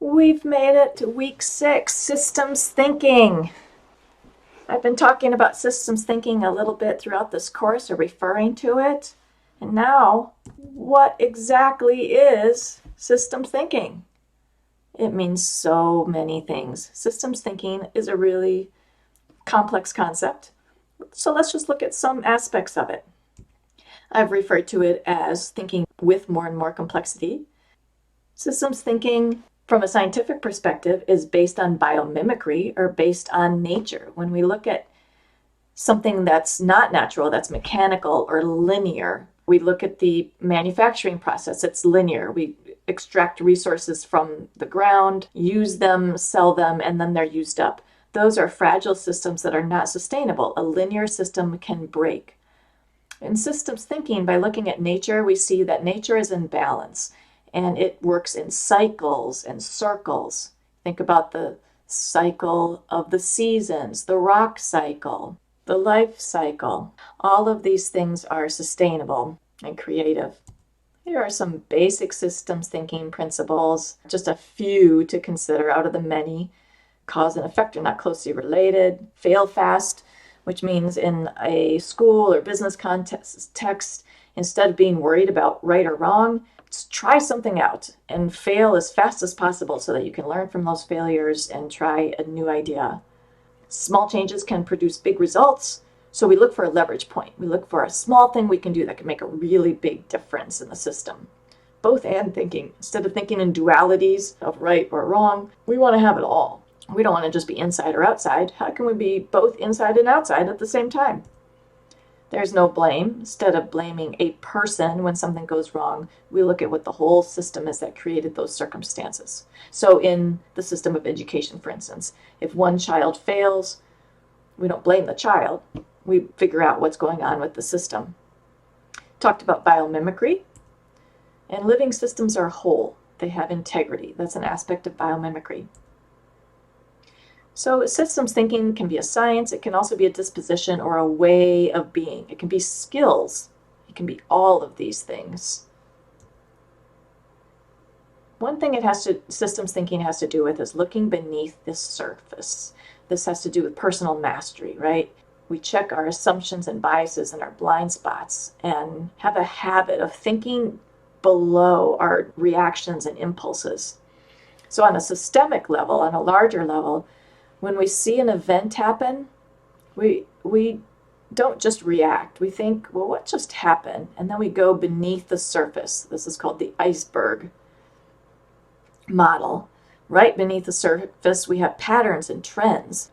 We've made it to week 6, systems thinking. I've been talking about systems thinking a little bit throughout this course, or referring to it. And now, what exactly is systems thinking? It means so many things. Systems thinking is a really complex concept. So let's just look at some aspects of it. I've referred to it as thinking with more and more complexity. Systems thinking, from a scientific perspective, is based on biomimicry, or based on nature. When we look at something that's not natural, that's mechanical or linear, we look at the manufacturing process. It's linear. We extract resources from the ground, use them, sell them, and then they're used up. Those are fragile systems that are not sustainable. A linear system can break. In systems thinking, by looking at nature, we see that nature is in balance, and it works in cycles and circles. Think about the cycle of the seasons, the rock cycle, the life cycle. All of these things are sustainable and creative. Here are some basic systems thinking principles, just a few to consider out of the many. Cause and effect are not closely related. Fail fast, which means in a school or business context, instead of being worried about right or wrong, just try something out and fail as fast as possible so that you can learn from those failures and try a new idea. Small changes can produce big results, so we look for a leverage point. We look for a small thing we can do that can make a really big difference in the system. Both and thinking. Instead of thinking in dualities of right or wrong, we want to have it all. We don't want to just be inside or outside. How can we be both inside and outside at the same time? There's no blame. Instead of blaming a person when something goes wrong, we look at what the whole system is that created those circumstances. So in the system of education, for instance, if one child fails, we don't blame the child. We figure out what's going on with the system. Talked about biomimicry. And living systems are whole. They have integrity. That's an aspect of biomimicry. So systems thinking can be a science. It can also be a disposition or a way of being. It can be skills. It can be all of these things. One thing systems thinking has to do with is looking beneath the surface. This has to do with personal mastery, right? We check our assumptions and biases and our blind spots and have a habit of thinking below our reactions and impulses. So on a systemic level, on a larger level, when we see an event happen, we don't just react. We think, well, what just happened? And then we go beneath the surface. This is called the iceberg model. Right beneath the surface, we have patterns and trends.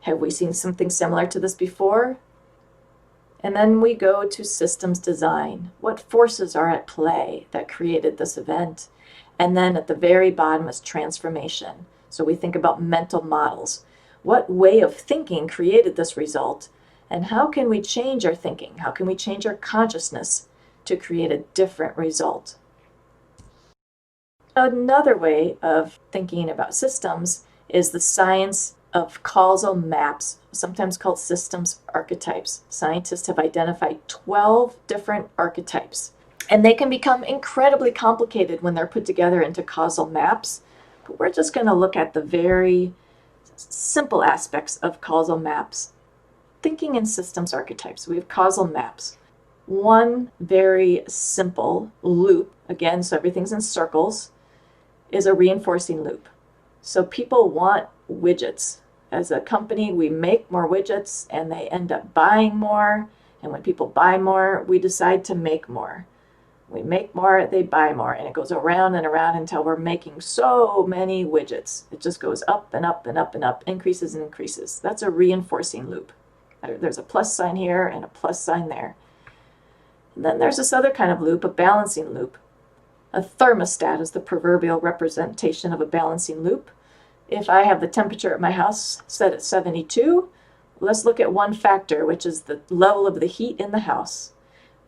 Have we seen something similar to this before? And then we go to systems design. What forces are at play that created this event? And then at the very bottom is transformation. So we think about mental models. What way of thinking created this result? And how can we change our thinking? How can we change our consciousness to create a different result? Another way of thinking about systems is the science of causal maps, sometimes called systems archetypes. Scientists have identified 12 different archetypes, and they can become incredibly complicated when they're put together into causal maps. But we're just going to look at the very simple aspects of causal maps. Thinking in systems archetypes, we have causal maps. One very simple loop, again, so everything's in circles, is a reinforcing loop. So people want widgets. As a company, we make more widgets and they end up buying more. And when people buy more, we decide to make more. We make more, they buy more, and it goes around and around until we're making so many widgets. It just goes up and up and up and up, increases and increases. That's a reinforcing loop. There's a plus sign here and a plus sign there. And then there's this other kind of loop, a balancing loop. A thermostat is the proverbial representation of a balancing loop. If I have the temperature at my house set at 72, let's look at one factor, which is the level of the heat in the house.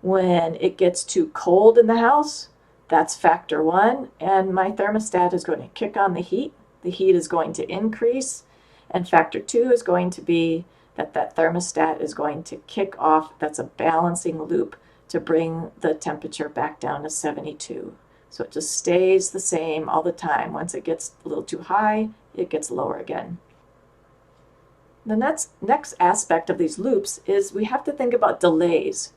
When it gets too cold in the house, that's factor 1, and my thermostat is going to kick on the heat. The heat is going to increase, and factor 2 is going to be that thermostat is going to kick off. That's a balancing loop to bring the temperature back down to 72. So it just stays the same all the time. Once it gets a little too high, it gets lower again. The next aspect of these loops is we have to think about delays.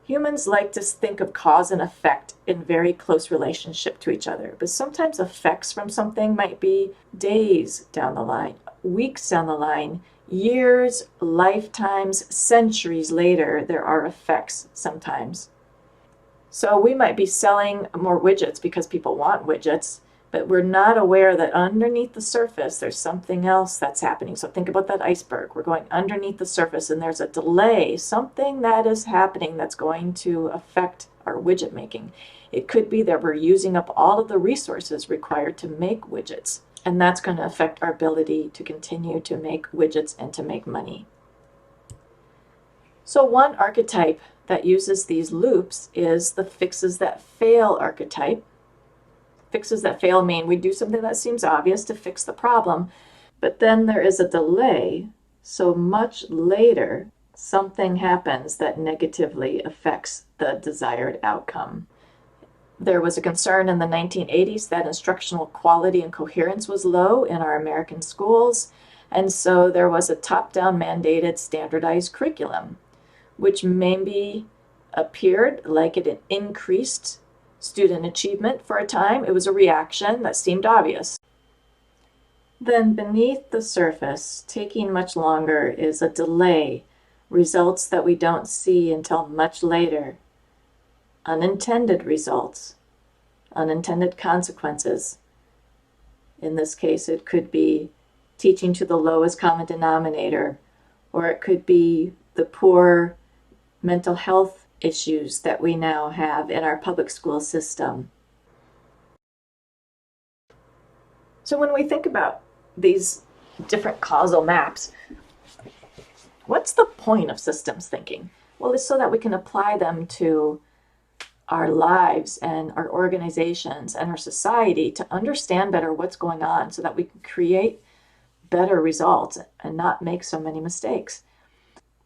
Humans like to think of cause and effect in very close relationship to each other, but sometimes effects from something might be days down the line, weeks down the line, years, lifetimes, centuries later, there are effects sometimes. So we might be selling more widgets because people want widgets, but we're not aware that underneath the surface there's something else that's happening. So think about that iceberg. We're going underneath the surface and there's a delay, something that is happening that's going to affect our widget making. It could be that we're using up all of the resources required to make widgets, and that's going to affect our ability to continue to make widgets and to make money. So one archetype that uses these loops is the fixes that fail archetype. Fixes that fail mean we do something that seems obvious to fix the problem, but then there is a delay, so much later something happens that negatively affects the desired outcome. There was a concern in the 1980s that instructional quality and coherence was low in our American schools, and so there was a top-down mandated standardized curriculum, which maybe appeared like it increased student achievement for a time. It was a reaction that seemed obvious. Then beneath the surface, taking much longer, is a delay, results that we don't see until much later, unintended results, unintended consequences. In this case, it could be teaching to the lowest common denominator, or it could be the poor mental health issues that we now have in our public school system. So when we think about these different causal maps, what's the point of systems thinking? Well, it's so that we can apply them to our lives and our organizations and our society to understand better what's going on so that we can create better results and not make so many mistakes.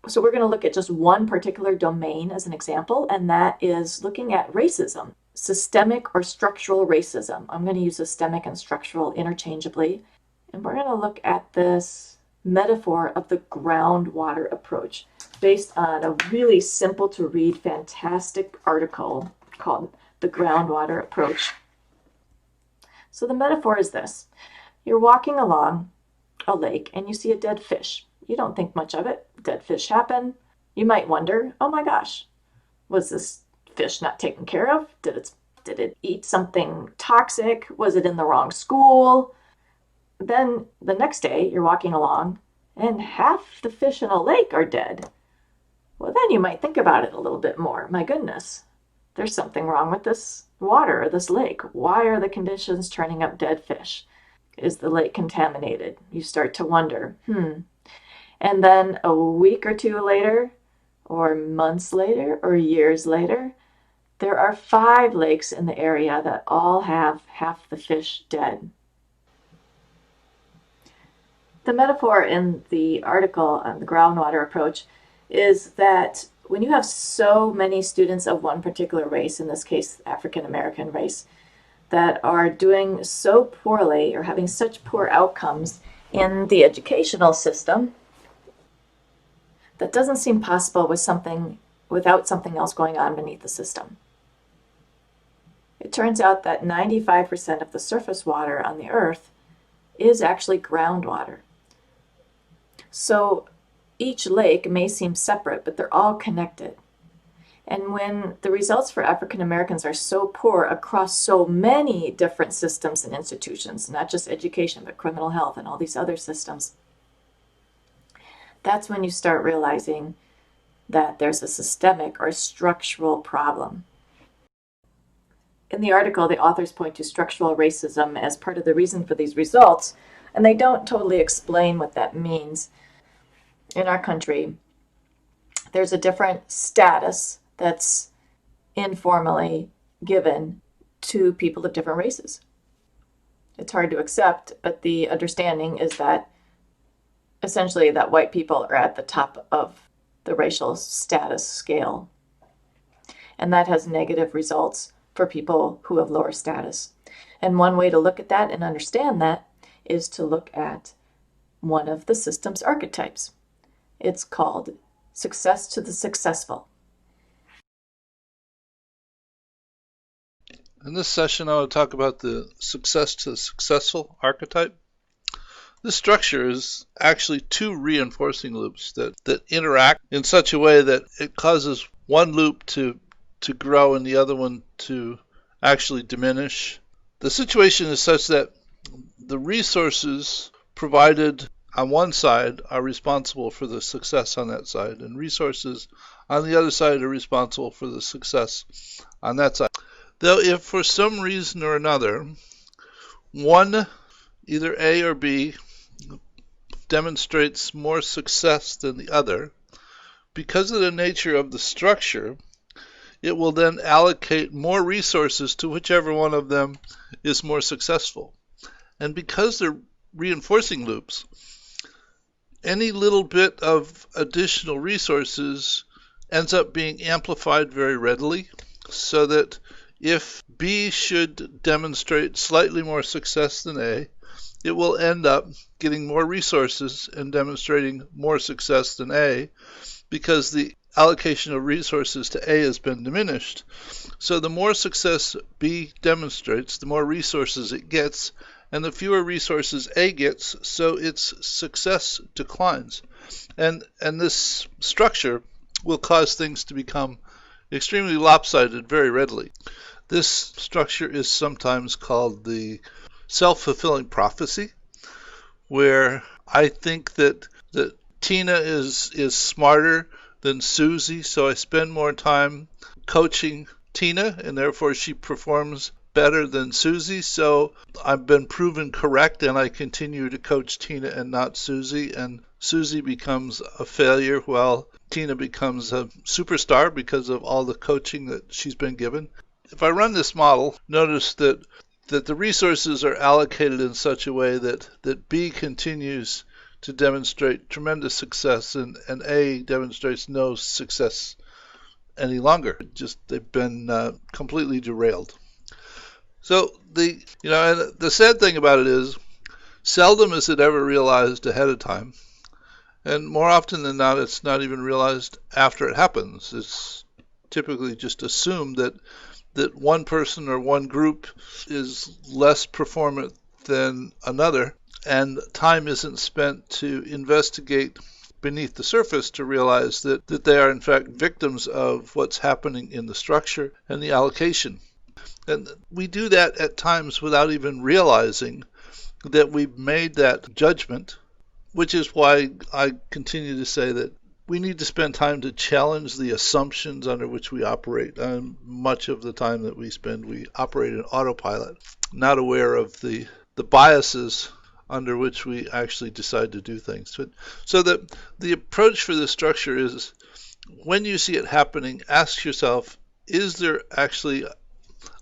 So we're going to look at just one particular domain as an example, and that is looking at racism, systemic or structural racism. I'm going to use systemic and structural interchangeably, and we're going to look at this metaphor of the groundwater approach based on a really simple to read, fantastic article called The Groundwater Approach. So the metaphor is this. You're walking along a lake and you see a dead fish. You don't think much of it. Dead fish happen. You might wonder, oh my gosh, was this fish not taken care of? Did it eat something toxic? Was it in the wrong school? Then the next day you're walking along and half the fish in a lake are dead. Well, then you might think about it a little bit more. My goodness, there's something wrong with this water or this lake. Why are the conditions turning up dead fish? Is the lake contaminated? You start to wonder, And then a week or two later, or months later, or years later, there are 5 lakes in the area that all have half the fish dead. The metaphor in the article on the groundwater approach is that when you have so many students of one particular race, in this case, African American race, that are doing so poorly or having such poor outcomes in the educational system, that doesn't seem possible without something else going on beneath the system. It turns out that 95% of the surface water on the earth is actually groundwater. So each lake may seem separate, but they're all connected. And when the results for African Americans are so poor across so many different systems and institutions, not just education, but criminal health and all these other systems, that's when you start realizing that there's a systemic or structural problem. In the article, the authors point to structural racism as part of the reason for these results, and they don't totally explain what that means. In our country, there's a different status that's informally given to people of different races. It's hard to accept, but the understanding is that essentially that white people are at the top of the racial status scale. And that has negative results for people who have lower status. And one way to look at that and understand that is to look at one of the systems archetypes. It's called Success to the Successful. In this session, I will talk about the Success to the Successful archetype. This structure is actually two reinforcing loops that interact in such a way that it causes one loop to grow and the other one to actually diminish. The situation is such that the resources provided on one side are responsible for the success on that side, and resources on the other side are responsible for the success on that side. Though if for some reason or another, one, either A or B, demonstrates more success than the other, because of the nature of the structure, it will then allocate more resources to whichever one of them is more successful. And because they're reinforcing loops, any little bit of additional resources ends up being amplified very readily, so that if B should demonstrate slightly more success than A, it will end up getting more resources and demonstrating more success than A, because the allocation of resources to A has been diminished. So the more success B demonstrates, the more resources it gets, and the fewer resources A gets, so its success declines. And this structure will cause things to become extremely lopsided very readily. This structure is sometimes called the self-fulfilling prophecy, where I think that Tina is smarter than Susie, so I spend more time coaching Tina, and therefore she performs better than Susie, so I've been proven correct, and I continue to coach Tina and not Susie, and Susie becomes a failure while Tina becomes a superstar because of all the coaching that she's been given. If I run this model, notice that the resources are allocated in such a way that B continues to demonstrate tremendous success, and A demonstrates no success any longer. They've been completely derailed. So and the sad thing about it is, seldom is it ever realized ahead of time, and more often than not, it's not even realized after it happens. It's typically just assumed that one person or one group is less performant than another, and time isn't spent to investigate beneath the surface to realize that they are in fact victims of what's happening in the structure and the allocation. And we do that at times without even realizing that we've made that judgment, which is why I continue to say that we need to spend time to challenge the assumptions under which we operate. Much of the time that we spend, we operate in autopilot, not aware of the biases under which we actually decide to do things. So that the approach for this structure is, when you see it happening, ask yourself, is there actually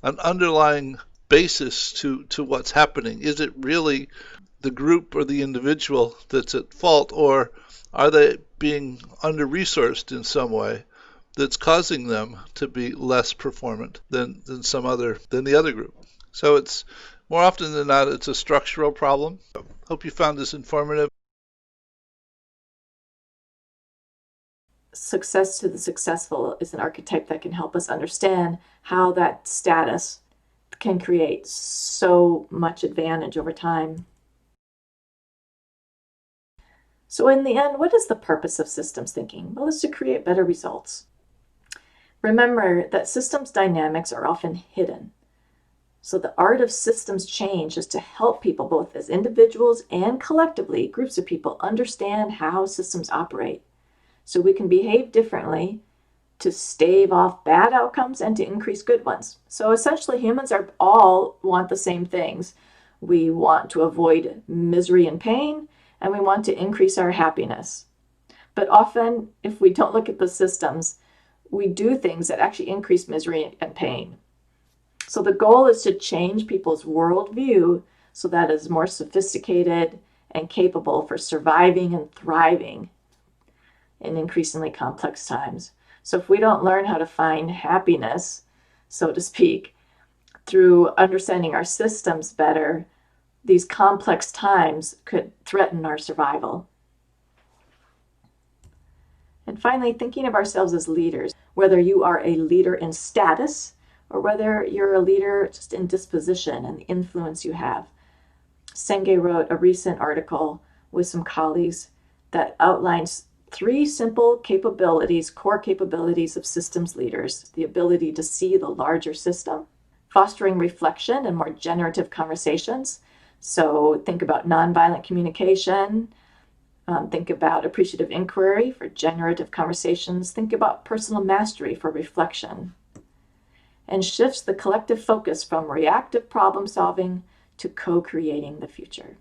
an underlying basis to what's happening? Is it really the group or the individual that's at fault, or are they being under-resourced in some way that's causing them to be less performant than the other group? So it's more often than not, it's a structural problem. Hope you found this informative. Success to the successful is an archetype that can help us understand how that status can create so much advantage over time. So in the end, what is the purpose of systems thinking? Well, it's to create better results. Remember that systems dynamics are often hidden. So the art of systems change is to help people, both as individuals and collectively, groups of people, understand how systems operate, so we can behave differently to stave off bad outcomes and to increase good ones. So essentially, humans all want the same things. We want to avoid misery and pain, and we want to increase our happiness. But often, if we don't look at the systems, we do things that actually increase misery and pain. So the goal is to change people's worldview so that it's more sophisticated and capable for surviving and thriving in increasingly complex times. So if we don't learn how to find happiness, so to speak, through understanding our systems better, these complex times could threaten our survival. And finally, thinking of ourselves as leaders, whether you are a leader in status or whether you're a leader just in disposition and the influence you have. Senge wrote a recent article with some colleagues that outlines 3 simple capabilities, core capabilities of systems leaders: the ability to see the larger system, fostering reflection and more generative conversations. So think about nonviolent communication, think about appreciative inquiry for generative conversations, think about personal mastery for reflection, and shifts the collective focus from reactive problem solving to co-creating the future.